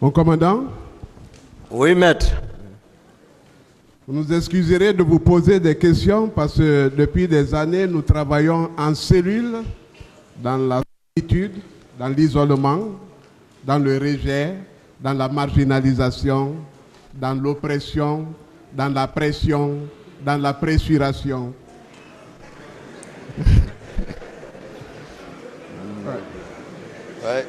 Mon commandant? Oui, maître. Vous nous excuserez de vous poser des questions parce que depuis des années, nous travaillons en cellule, dans la solitude, dans l'isolement, dans le rejet, dans la marginalisation, dans l'oppression, dans la pression, dans la pressuration. Ouais.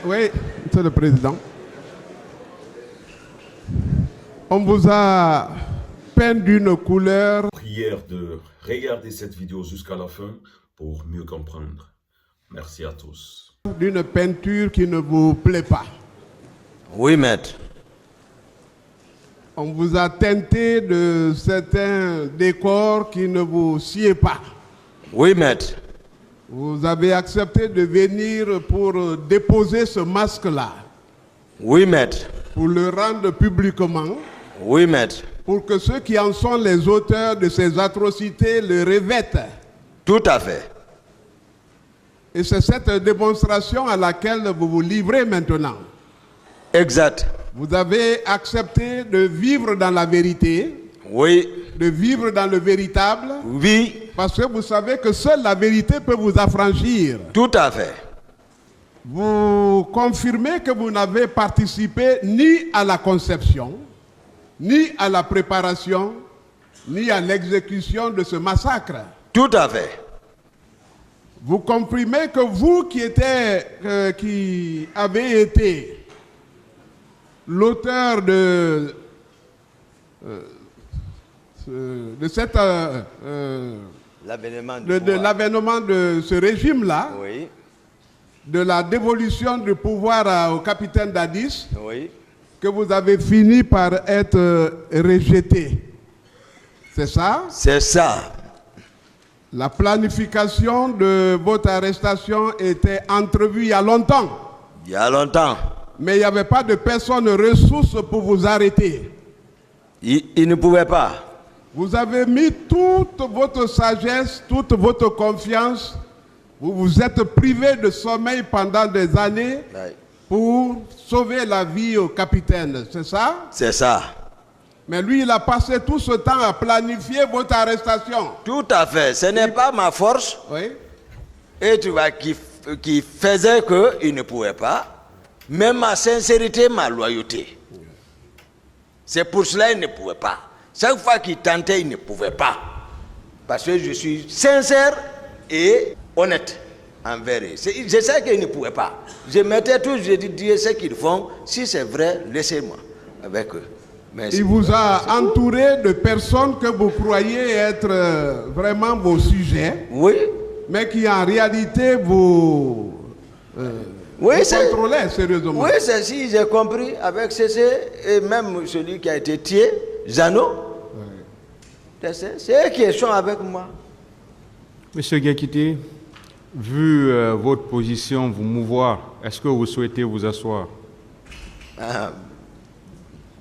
Oui, Monsieur le Président. On vous a peint d'une couleur. Prière de regarder cette vidéo jusqu'à la fin pour mieux comprendre. Merci à tous. D'une peinture qui ne vous plaît pas. Oui, maître. On vous a teinté de certains décors qui ne vous sied pas. Oui, maître. Vous avez accepté de venir pour déposer ce masque-là. Oui, maître. Pour le rendre publiquement. Oui, maître. Pour que ceux qui en sont les auteurs de ces atrocités le revêtent. Tout à fait. Et c'est cette démonstration à laquelle vous vous livrez maintenant. Exact. Vous avez accepté de vivre dans la vérité. Oui. De vivre dans le véritable. Oui. Parce que vous savez que seule la vérité peut vous affranchir. Tout à fait. Vous confirmez que vous n'avez participé ni à la conception, ni à la préparation, ni à l'exécution de ce massacre. Tout à fait. Vous comprenez que vous qui avez été l'auteur de l'avènement de ce régime-là, oui. De la dévolution du pouvoir au capitaine Dadis, oui. Que vous avez fini par être rejeté. C'est ça? C'est ça. La planification de votre arrestation était entrevue il y a longtemps. Il y a longtemps. Mais il n'y avait pas de personne ressource pour vous arrêter. Il ne pouvait pas. Vous avez mis toute votre sagesse, toute votre confiance. Vous vous êtes privé de sommeil pendant des années pour sauver la vie au capitaine. C'est ça? C'est ça. Mais lui, il a passé tout ce temps à planifier votre arrestation. Tout à fait. Ce n'est pas ma force. Oui. Et tu vois, qui faisait qu'il ne pouvait pas. Même ma sincérité, ma loyauté. C'est pour cela qu'il ne pouvait pas. Chaque fois qu'il tentait, il ne pouvait pas. Parce que je suis sincère et honnête envers eux. Je sais qu'ils ne pouvaient pas. Je mettais tout, je disais ce qu'ils font. Si c'est vrai, laissez-moi avec eux. Merci. Il vous a entouré de personnes que vous croyez être vraiment vos sujets. Oui. Mais qui en réalité vous, oui, vous contrôlaient sérieusement. Oui, c'est si j'ai compris avec CC et même celui qui a été tué, Jano. Oui. C'est eux qui sont avec moi. Monsieur Guekiti, vu votre position vous mouvoir, est-ce que vous souhaitez vous asseoir?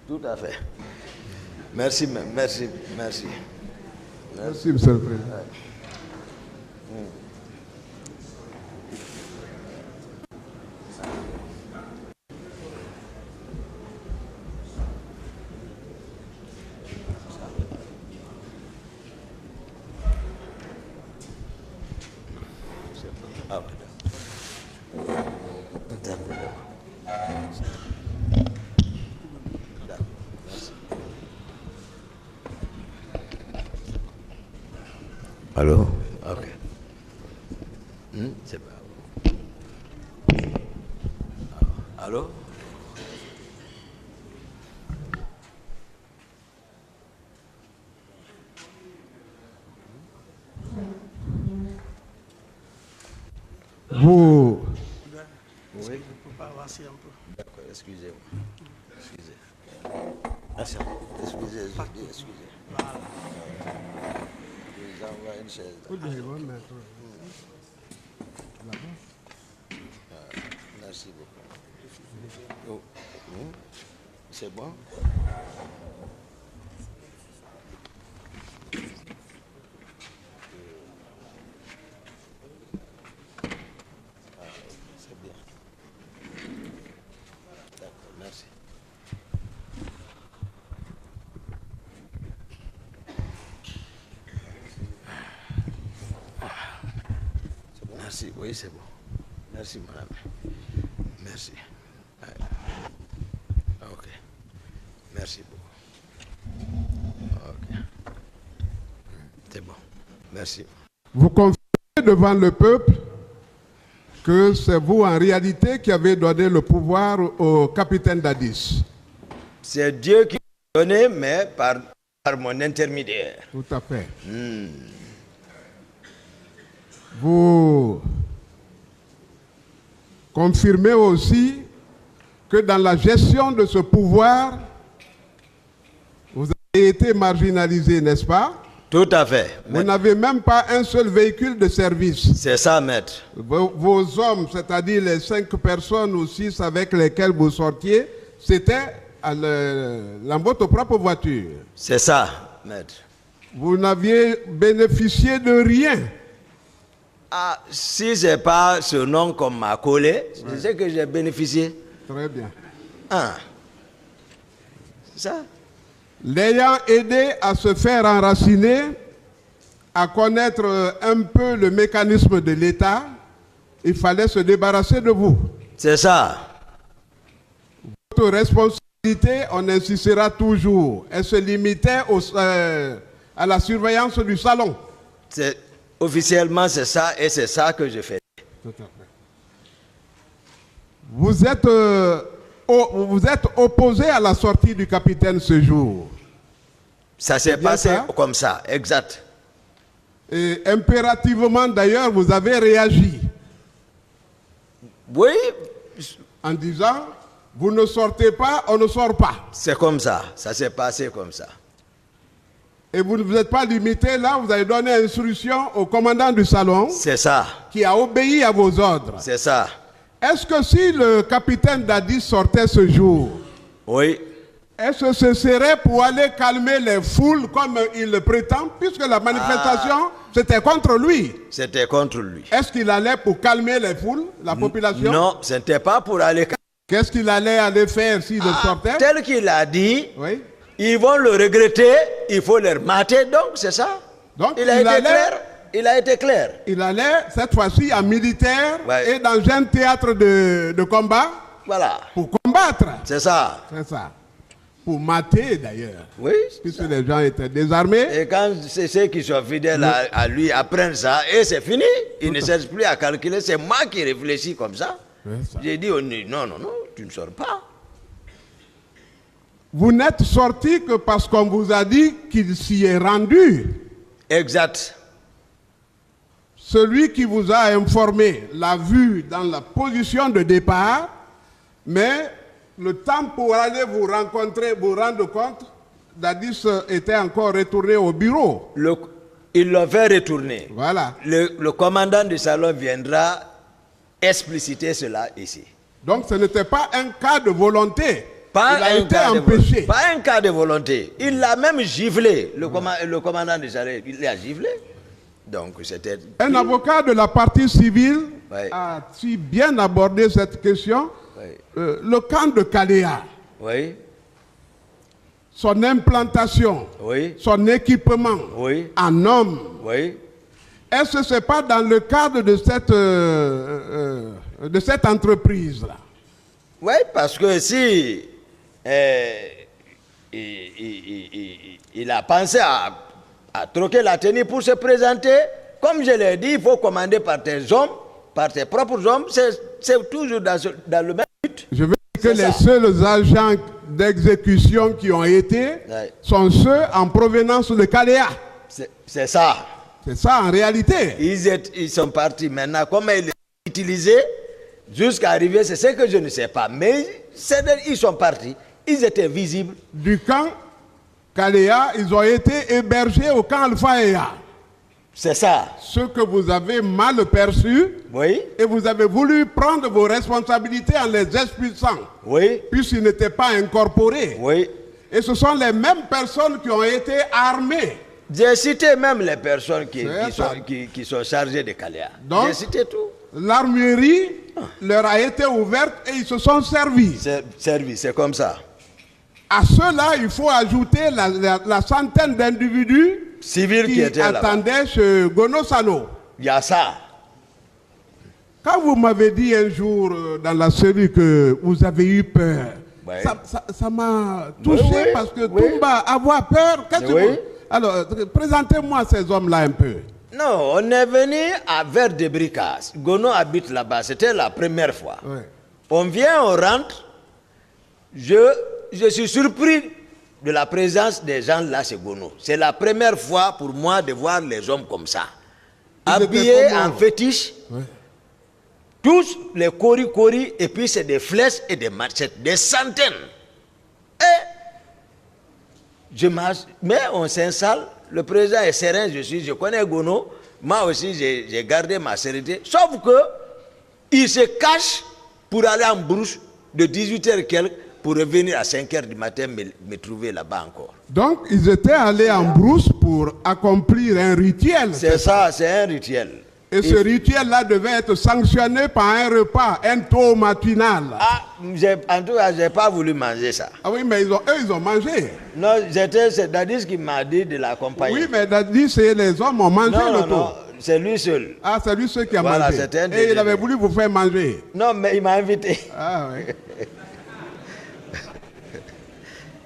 Tout à fait. Merci, merci, merci. Merci, Monsieur le Président. Allô? Ok. C'est pas. Allô? Vous. Oui. Je ne peux pas avancer un peu. D'accord, excusez-moi. Excusez. Excusez, excusez. Voilà. Je vous envoie une chaise. Merci beaucoup. Oh. C'est bon? Merci, oui, c'est bon. Merci, madame. Merci. Ok. Merci beaucoup. Ok. C'est bon. Merci. Vous confirmez devant le peuple que c'est vous en réalité qui avez donné le pouvoir au capitaine Dadis. C'est Dieu qui m'a donné, mais par mon intermédiaire. Tout à fait. Vous confirmez aussi que dans la gestion de ce pouvoir, vous avez été marginalisé, n'est-ce pas? Tout à fait. Vous n'avez même pas un seul véhicule de service. C'est ça, maître. Vos hommes, c'est-à-dire les 5 personnes ou 6 avec lesquelles vous sortiez, c'était dans votre propre voiture. C'est ça, maître. Vous n'aviez bénéficié de rien. Ah, si ce n'est pas ce nom qu'on m'a collé, c'est ce que j'ai bénéficié. Très bien. Ah. C'est ça. L'ayant aidé à se faire enraciner, à connaître un peu le mécanisme de l'État, il fallait se débarrasser de vous. C'est ça. Votre responsabilité, on insistera toujours, elle se limitait à la surveillance du salon. Officiellement, c'est ça, et c'est ça que je fais. Tout à fait. Vous êtes opposé à la sortie du capitaine ce jour. Ça s'est passé ça? Comme ça, exact. Et impérativement, d'ailleurs, vous avez réagi Oui, en disant, vous ne sortez pas, on ne sort pas. c'est comme ça. Ça s'est passé comme ça. Et vous ne vous êtes pas limité là, vous avez donné instruction au commandant du salon C'est ça. qui a obéi à vos ordres. C'est ça. Est-ce que si le capitaine Dadis sortait ce jour, Oui. est-ce que ce serait pour aller calmer les foules comme il le prétend, puisque la manifestation, c'était contre lui? C'était contre lui. Est-ce qu'il allait pour calmer les foules, la population? Non, ce n'était pas pour aller... Qu'est-ce qu'il allait aller faire s'il sortait? Tel qu'il a dit, Oui. ils vont le regretter, il faut les mater, donc c'est ça. Donc, Il a été clair. Il a été clair. Il allait cette fois-ci en militaire Ouais. et dans un théâtre de combat Voilà. pour combattre. C'est ça. C'est ça. Pour mater d'ailleurs. Oui. Puisque les gens étaient désarmés. Et quand c'est ceux qui sont fidèles à lui apprennent ça, et c'est fini. Ils ne cherchent plus à calculer. C'est moi qui réfléchis comme ça. C'est ça. J'ai dit, non, tu ne sors pas. Vous n'êtes sorti que parce qu'on vous a dit qu'il s'y est rendu. Exact. Celui qui vous a informé l'a vu dans la position de départ, mais le temps pour aller vous rencontrer, vous rendre compte, Dadis était encore retourné au bureau. Ils l'ont fait retourner. Voilà. Le commandant du salon viendra expliciter cela ici. Donc ce n'était pas un cas de volonté. Pas Il a été cas de empêché. pas un cas de volonté. Il l'a même giflé. Le commandant du salon, il l'a giflé. Donc c'était... Un avocat de la partie civile Oui. a si bien abordé cette question. Oui. Le camp de Kaléa, Oui, son implantation, oui, son équipement oui, en hommes, oui. est-ce que ce n'est pas dans le cadre de cette entreprise-là? Oui, parce que si il a pensé à troquer la tenue pour se présenter, comme je l'ai dit, il faut commander par tes hommes, par tes propres hommes, c'est toujours dans le même but. Je veux dire que C'est les ça. seuls agents d'exécution qui ont été Ouais. sont ceux en provenance de Kaléa. C'est ça. C'est ça en réalité. Ils sont partis maintenant. Comment ils l'ont utilisé jusqu'à arriver, c'est ce que je ne sais pas. Mais ils sont partis. Ils étaient visibles. Du camp Kaléa, ils ont été hébergés au camp Alpha-Ea. C'est ça. Ce que vous avez mal perçu, Oui, et vous avez voulu prendre vos responsabilités en les expulsant, oui, puisqu'ils n'étaient pas incorporés. oui. Et ce sont les mêmes personnes qui ont été armées. J'ai cité même les personnes qui sont chargées de Kaléa. Donc, j'ai cité tout. L'armurerie leur a été ouverte et ils se sont servis. C'est comme ça. À cela, il faut ajouter la centaine d'individus Civils qui qui étaient là. attendaient chez Gonosano. Il y a ça. Quand vous m'avez dit un jour dans la cellule que vous avez eu peur, Ouais. ça m'a touché Oui, oui, parce que oui. Toumba, avoir peur, qu'est-ce que Oui. vous... Alors, présentez-moi ces hommes-là un peu. Non, on est venu vers Debricas. Gono habite là-bas, c'était la première fois. Ouais. On vient, on rentre. Je suis surpris de la présence des gens là chez Gono. C'est la première fois pour moi de voir les hommes comme ça. Ils étaient Habillés comment? en fétiche. Ouais. Tous les cori-cori, et puis c'est des flèches et des machettes, des centaines. Mais on s'installe, le président est serein, je connais Gono, moi aussi j'ai gardé ma sérénité, sauf que il se cache pour aller en brousse de 18h quelques pour revenir à 5h du matin me trouver là-bas encore. Donc, ils étaient allés en brousse pour accomplir un rituel. C'est ça, c'est un rituel. Et ce rituel-là devait être sanctionné par un repas, un taux matinal. Ah, en tout cas, je n'ai pas voulu manger ça. Ah oui, mais eux, ils ont mangé. Non, c'est Dadis qui m'a dit de l'accompagner. Oui, mais Dadis, c'est les hommes ont mangé le taux. Non, c'est lui seul. Ah, c'est lui seul qui a Voilà, mangé. c'était un Et il déjeuner. avait voulu vous faire manger. Non, mais il m'a invité. Ah oui.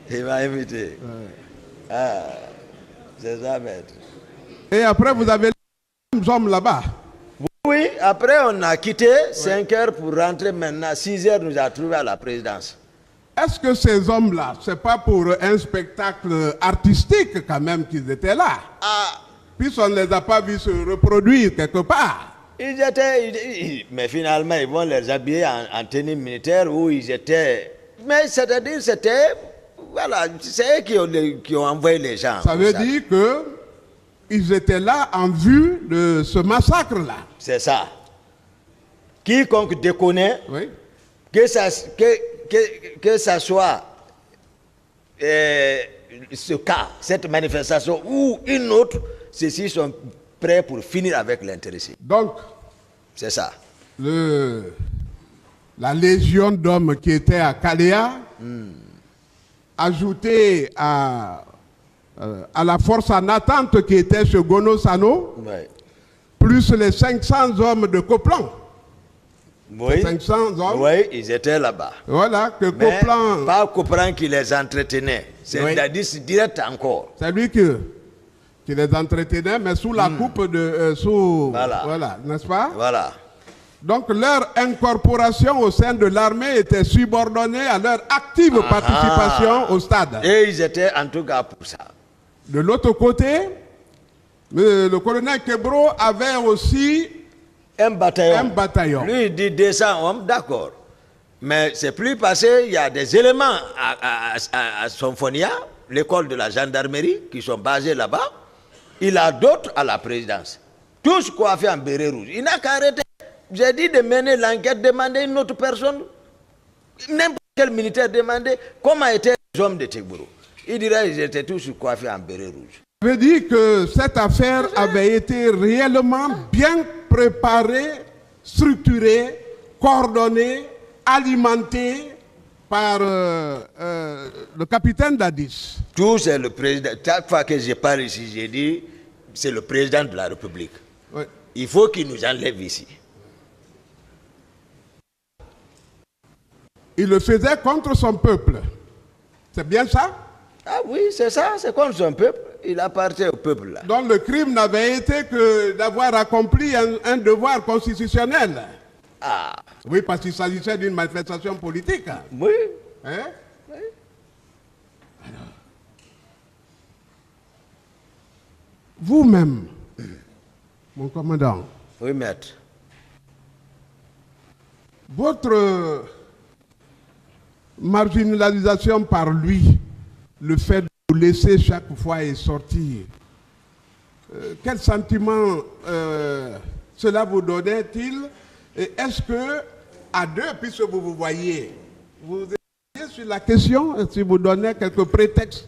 Il m'a invité. Ah, c'est ça, maître. Et après, vous avez les hommes là-bas. Oui, après on a quitté 5 heures pour rentrer maintenant. 6 heures nous a trouvés à la présidence. Est-ce que ces hommes-là, c'est pas pour un spectacle artistique quand même qu'ils étaient là? Ah, Puisqu'on ne les a pas vus se reproduire quelque part. mais finalement ils vont les habiller en tenue militaire où ils étaient. Mais c'est-à-dire c'était, voilà, c'est eux qui ont envoyé les gens. Ça veut dire que ils étaient là en vue de ce massacre-là. C'est ça. Quiconque déconne, Oui. que ça soit ce cas, cette manifestation ou une autre, ceux-ci sont prêts pour finir avec l'intéressé. Donc, C'est ça. la légion d'hommes qui était à Kalea, ajoutée à la force en attente qui était chez Gono Sano, Ouais. plus les 500 hommes de Coplan. Oui. 500 hommes. Oui, ils étaient là-bas. Voilà, que Mais Coplan, pas Coplan qui les entretenait. C'est Oui. Dadis direct encore. c'est lui qui les entretenait, mais sous la coupe de... Voilà. N'est-ce pas? Voilà. Donc leur incorporation au sein de l'armée était subordonnée à leur active participation au stade. Et ils étaient en tout cas pour ça. De l'autre côté, le colonel Kebro avait aussi Un bataillon. un bataillon. Lui, il dit 200 hommes, d'accord. Mais c'est plus passé, il y a des éléments à Sonfonia, l'école de la gendarmerie, qui sont basés là-bas. Il a d'autres à la présidence. Tous coiffés en béret rouge. Il n'a qu'à arrêter. J'ai dit de mener l'enquête, demander une autre personne. N'importe quel militaire demander comment étaient les hommes de Tegboro. Il dirait qu'ils étaient tous coiffés en béret rouge. Ça veut dire que cette affaire avait été réellement bien préparée, structurée, coordonnée, alimentée par le capitaine Dadis. Tout c'est le président. Chaque fois que je parle ici, j'ai dit, c'est le président de la République. Oui. Il faut qu'il nous enlève ici. Il le faisait contre son peuple. C'est bien ça? Ah oui, c'est ça, c'est comme son peuple. Il appartient au peuple là. Donc le crime n'avait été que d'avoir accompli un devoir constitutionnel. Ah, Oui, parce qu'il s'agissait d'une manifestation politique. oui. Hein? Alors, vous-même, mon commandant, Oui, maître. votre marginalisation par lui, le fait de vous laisser chaque fois et sortir, quel sentiment cela vous donnait-il? Et est-ce que, à deux, puisque vous vous voyez, vous étiez sur la question, si vous donnez quelques prétextes?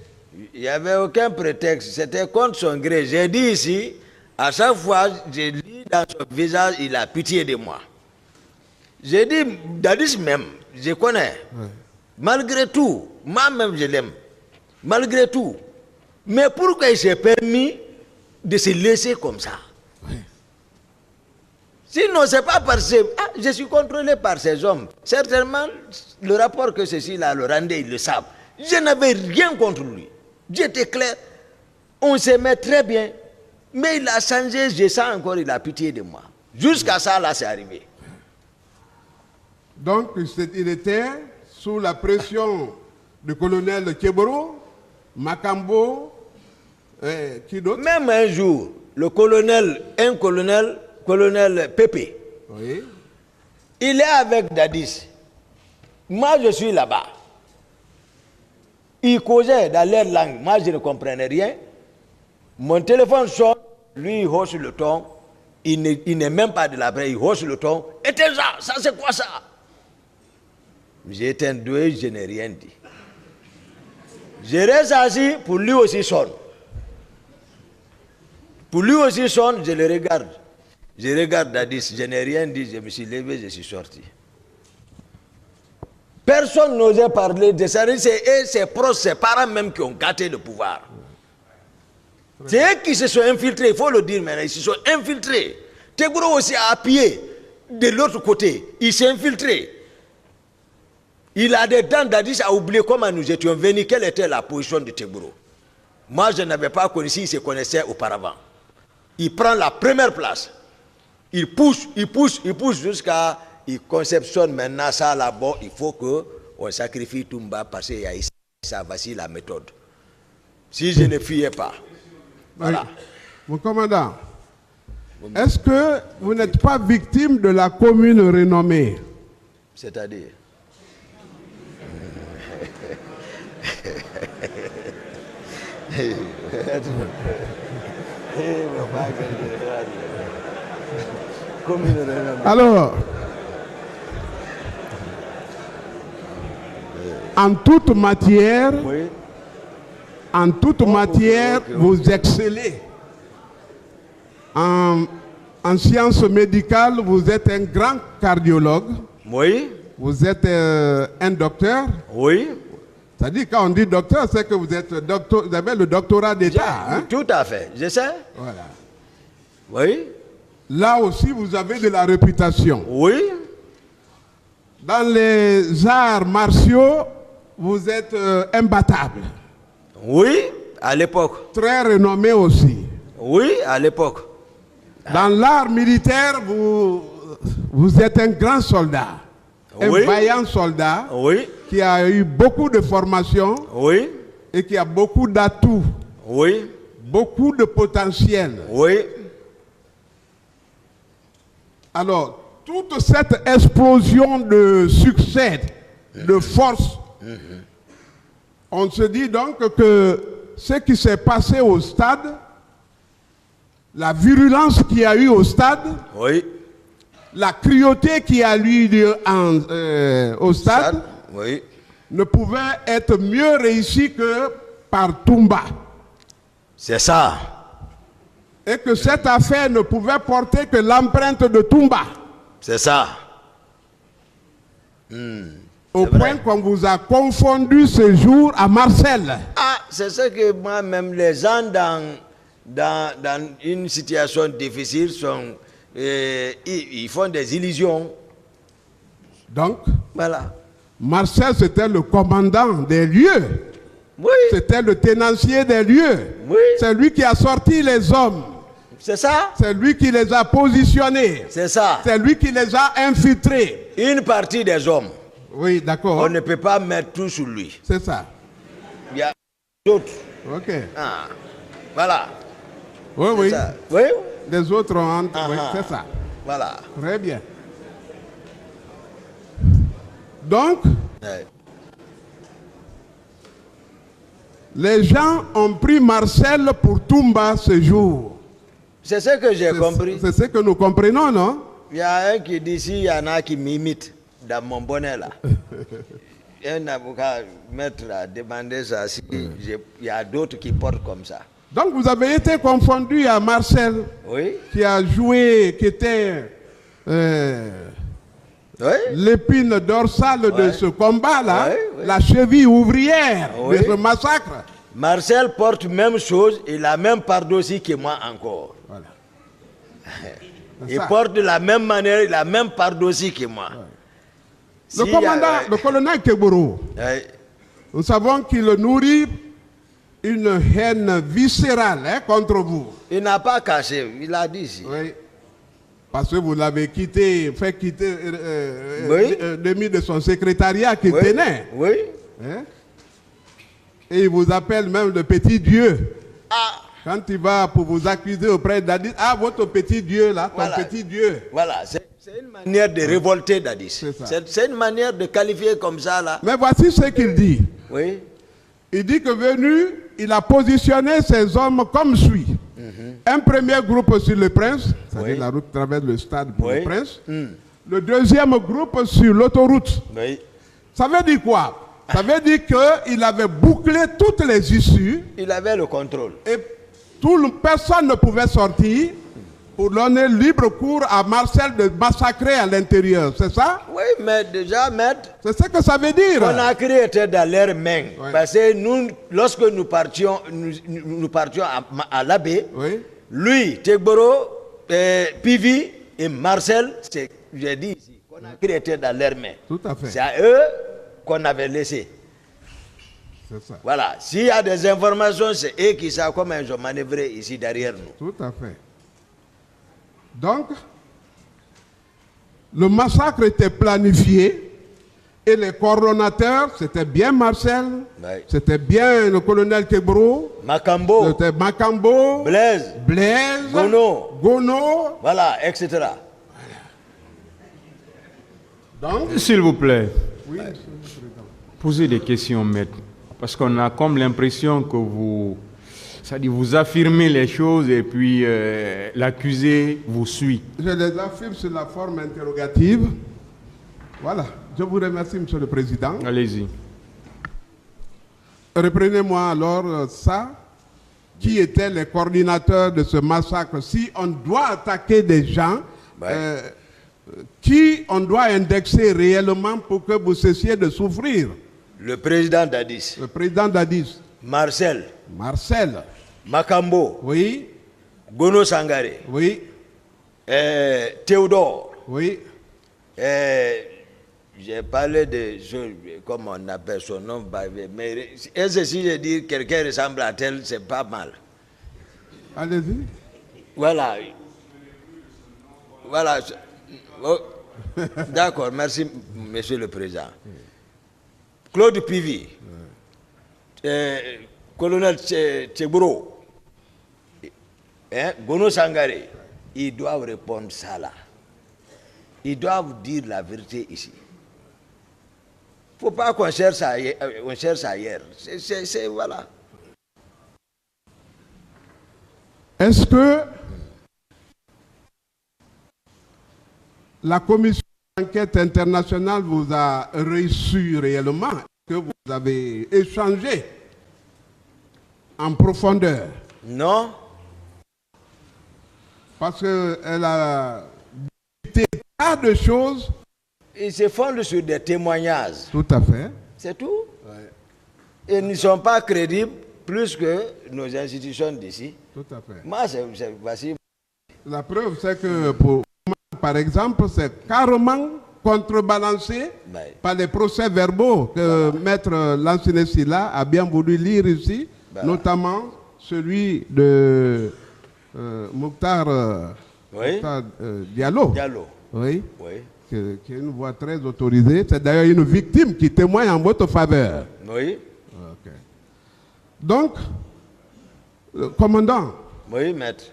Il n'y avait aucun prétexte. C'était contre son gré. J'ai dit ici, à chaque fois, j'ai dit dans son visage, il a pitié de moi. J'ai dit, Dadis même, je connais. Ouais. Malgré tout, moi-même je l'aime. Malgré tout. Mais pourquoi il s'est permis de se laisser comme ça? Sinon, c'est pas parce que je suis contrôlé par ces hommes. Certainement, le rapport que ceci-là le rendait, ils le savent. Je n'avais rien contre lui. J'étais clair. On s'aimait très bien. Mais il a changé, je sens encore, il a pitié de moi. Jusqu'à ça, là, c'est arrivé. Donc, il était sous la pression du colonel Keboro, Makambo, qui d'autre? Même un jour, colonel Pépé, Oui. il est avec Dadis. Moi, je suis là-bas. Il causait dans leur langue. Moi, je ne comprenais rien. Mon téléphone sonne, lui, il hausse le ton. Il n'est même pas de la vraie, il hausse le ton. Éteins ça c'est quoi ça? J'ai éteint deux, je n'ai rien dit. Je reste assis, pour lui aussi sonne. Pour lui aussi sonne, je le regarde. Je regarde Dadis, je n'ai rien dit, je me suis levé, je suis sorti. Personne n'osait parler de ça. C'est ses proches, ses parents même qui ont gâté le pouvoir. C'est eux qui se sont infiltrés, il faut le dire maintenant, ils se sont infiltrés. Tegboro aussi a appuyé de l'autre côté, il s'est infiltré. Il a des dents, Dadis a oublié comment nous étions venus, quelle était la position de Tegboro. Moi, je n'avais pas connu, il se connaissait auparavant. Il prend la première place. Il pousse jusqu'à... Il conceptionne maintenant ça là-bas, il faut qu'on sacrifie Toumba parce qu'il y a ici, ça, voici la méthode. Si je ne fuyais pas. Voilà. Oui. Mon commandant, est-ce que vous n'êtes pas victime de la commune renommée? C'est-à-dire Alors, en toute matière, oui. Vous excellez. En sciences médicales, vous êtes un grand cardiologue. Oui. Vous êtes un docteur. Oui. C'est-à-dire, quand on dit docteur, c'est que vous êtes docteur, vous avez le doctorat d'État. Hein? Tout à fait, je sais. Voilà. Oui. Là aussi, vous avez de la réputation. Oui. Dans les arts martiaux, vous êtes imbattable. Oui, à l'époque. Très renommé aussi. Oui, à l'époque. Dans l'art militaire, vous êtes un grand soldat. Oui. Un vaillant soldat. Oui. Qui a eu beaucoup de formation. Oui. Et qui a beaucoup d'atouts. Oui. Beaucoup de potentiel. Oui. Alors, toute cette explosion de succès, de force, on se dit donc que ce qui s'est passé au stade, la virulence qu'il y a eu au stade, oui. la cruauté qui a eu lieu au stade, oui. ne pouvait être mieux réussi que par Toumba. C'est ça. Et que cette affaire ne pouvait porter que l'empreinte de Toumba. C'est ça. Au point qu'on vous a confondu ce jour à Marcel. Ah, c'est ce que moi-même, les gens dans une situation difficile ils font des illusions. Donc, voilà. Marcel, c'était le commandant des lieux. Oui. C'était le tenancier des lieux. Oui. C'est lui qui a sorti les hommes. C'est ça. C'est lui qui les a positionnés. C'est ça. C'est lui qui les a infiltrés. Une partie des hommes. Oui, d'accord. On ne peut pas mettre tout sur lui. C'est ça. Il y a d'autres. Ok. Ah. Voilà. Oui, oui. Ça. Oui. Les autres ont... Oui, c'est ça. Voilà. Très bien. Donc, les gens ont pris Marcel pour Toumba ce jour. C'est ce que j'ai compris. C'est ce que nous comprenons, non? Il y a un qui dit, s'il y en a qui m'imitent dans mon bonnet là. Un avocat, maître a demandé ça. Si il y a d'autres qui portent comme ça. Donc vous avez été confondu à Marcel, oui. Qui a joué, qui était oui. l'épine dorsale de ce combat-là, Oui. la cheville ouvrière Oui. de ce massacre. Marcel porte même chose, il a même pardon aussi que moi encore. Voilà. Il porte de la même manière, la même pardon que moi. Le commandant, le colonel Kegboro, nous savons qu'il nourrit une haine viscérale contre vous. Il n'a pas caché, il a dit ici. Oui. Parce que vous l'avez quitté, fait quitter demi de son secrétariat qui tenait. Oui. Hein? Et il vous appelle même le petit Dieu. Ah. Quand il va pour vous accuser auprès d'Adis, ah, votre petit Dieu là, ton petit Dieu. Voilà, c'est une manière de révolter d'Adis. C'est une manière de qualifier comme ça là. Mais voici ce qu'il dit. Oui. Il dit que venu, il a positionné ses hommes comme suit. Un premier groupe sur le Prince, c'est-à-dire la route traverse le stade pour le Prince. Le deuxième groupe sur l'autoroute. Oui. Ça veut dire quoi? Ça veut dire qu'il avait bouclé toutes les issues. Il avait le contrôle. Et personne ne pouvait sortir pour donner libre cours à Marcel de massacrer à l'intérieur. C'est ça? Oui, mais déjà, maître. C'est ce que ça veut dire. Conakry était dans leurs mains. Oui. Parce que nous, lorsque nous partions à l'abbé, lui, Tegboro, Pivi et Marcel, j'ai dit ici, Conakry était dans leurs mains. Tout à fait. C'est à eux qu'on avait laissé. C'est ça. Voilà. S'il y a des informations, c'est eux qui savent comment ils ont manœuvré ici derrière nous. Tout à fait. Donc, le massacre était planifié et les coordonnateurs, c'était bien Marcel, c'était bien le colonel Kegboro, Makambo, c'était Makambo, Blaise, Gono, voilà, etc. Donc, s'il vous plaît, posez des questions, maître. Parce qu'on a comme l'impression que vous affirmez les choses et puis l'accusé vous suit. Je les affirme sur la forme interrogative. Voilà. Je vous remercie, Monsieur le Président. Allez-y. Reprenez-moi alors ça. Qui étaient les coordinateurs de ce massacre? Si on doit attaquer des gens, qui on doit indexer réellement pour que vous cessiez de souffrir? Le président d'Addis. Le président d'Addis. Marcel. Makambo. Oui. Gono Sangaré. Oui. Théodore. Oui. J'ai parlé de, comment on appelle son nom, mais est-ce que si je dis quelqu'un ressemble à tel, c'est pas mal. Allez-y. Voilà. Voilà. Oh. D'accord, merci, Monsieur le Président. Claude Pivi, colonel Tegboro, Gono Sangaré, ils doivent répondre ça là. Ils doivent dire la vérité ici. Il ne faut pas qu'on cherche ailleurs. C'est voilà. Est-ce que la commission d'enquête internationale vous a reçu réellement, que vous avez échangé en profondeur? Non. Parce qu'elle a dit tas de choses. Ils se fondent sur des témoignages. Tout à fait. C'est tout. Ils ne sont pas crédibles plus que nos institutions d'ici. Tout à fait. Moi, voici. La preuve, c'est que, par exemple, c'est carrément contrebalancé par les procès-verbaux que Maître Lansinesila a bien voulu lire ici, notamment celui de Mokhtar Diallo. Oui. Qui est une voix très autorisée. C'est d'ailleurs une victime qui témoigne en votre faveur. Oui. Okay. Donc, commandant. Oui, maître.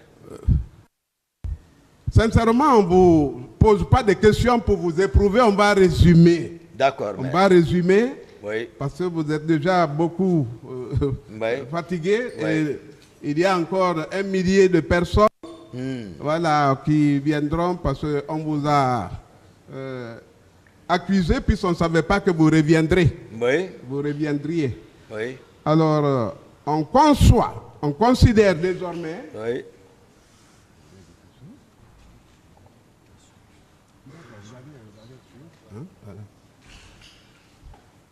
Sincèrement, on ne vous pose pas de questions pour vous éprouver, on va résumer. D'accord, on va résumer, oui. Parce que vous êtes déjà beaucoup fatigué. Oui. Et il y a encore 1 millier de personnes voilà, qui viendront parce qu'on vous a accusé puisqu'on ne savait pas que vous reviendrez. Oui. Vous reviendriez. Oui. Alors, on conçoit, on considère désormais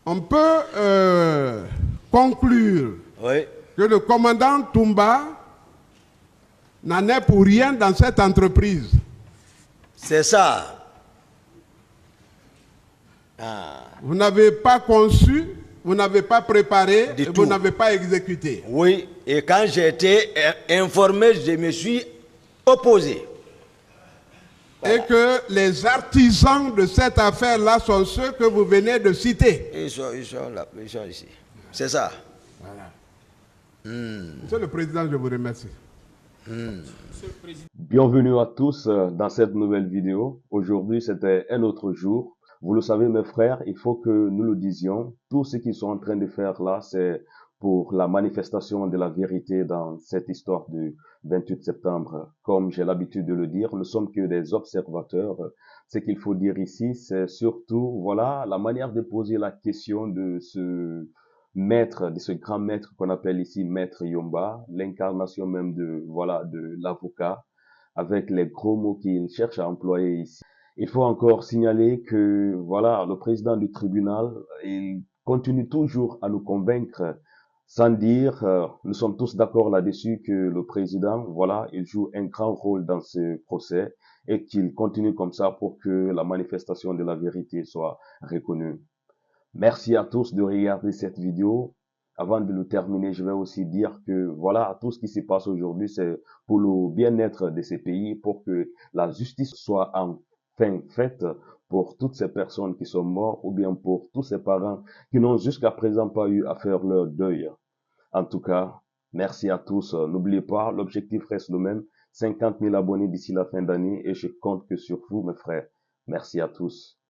on peut conclure que le commandant Toumba n'en est pour rien dans cette entreprise. C'est ça. Vous n'avez pas conçu, vous n'avez pas préparé, Du et tout. vous n'avez pas exécuté. Oui, et quand j'ai été informé, je me suis opposé. Et que les artisans de cette affaire-là sont ceux que vous venez de citer. Ils sont là, ils sont ici. C'est ça. Monsieur le Président, je vous remercie. Bienvenue à tous dans cette nouvelle vidéo. Aujourd'hui, c'était un autre jour. Vous le savez, mes frères, il faut que nous le disions. Tout ce qu'ils sont en train de faire là, c'est pour la manifestation de la vérité dans cette histoire du 28 septembre. Comme j'ai l'habitude de le dire, nous sommes que des observateurs. Ce qu'il faut dire ici, c'est surtout, voilà, la manière de poser la question de ce maître, de ce grand maître qu'on appelle ici Maître Yomba, l'incarnation même de, voilà, de l'avocat, avec les gros mots qu'il cherche à employer ici. Il faut encore signaler que, voilà, le président du tribunal, il continue toujours à nous convaincre, sans dire, nous sommes tous d'accord là-dessus que le président, voilà, il joue un grand rôle dans ce procès et qu'il continue comme ça pour que la manifestation de la vérité soit reconnue. Merci à tous de regarder cette vidéo. Avant de le terminer, je vais aussi dire que voilà, tout ce qui se passe aujourd'hui, c'est pour le bien-être de ces pays, pour que la justice soit enfin faite pour toutes ces personnes qui sont mortes ou bien pour tous ces parents qui n'ont jusqu'à présent pas eu à faire leur deuil. En tout cas, merci à tous. N'oubliez pas, l'objectif reste le même, 50 000 abonnés d'ici la fin d'année et je compte que sur vous, mes frères. Merci à tous.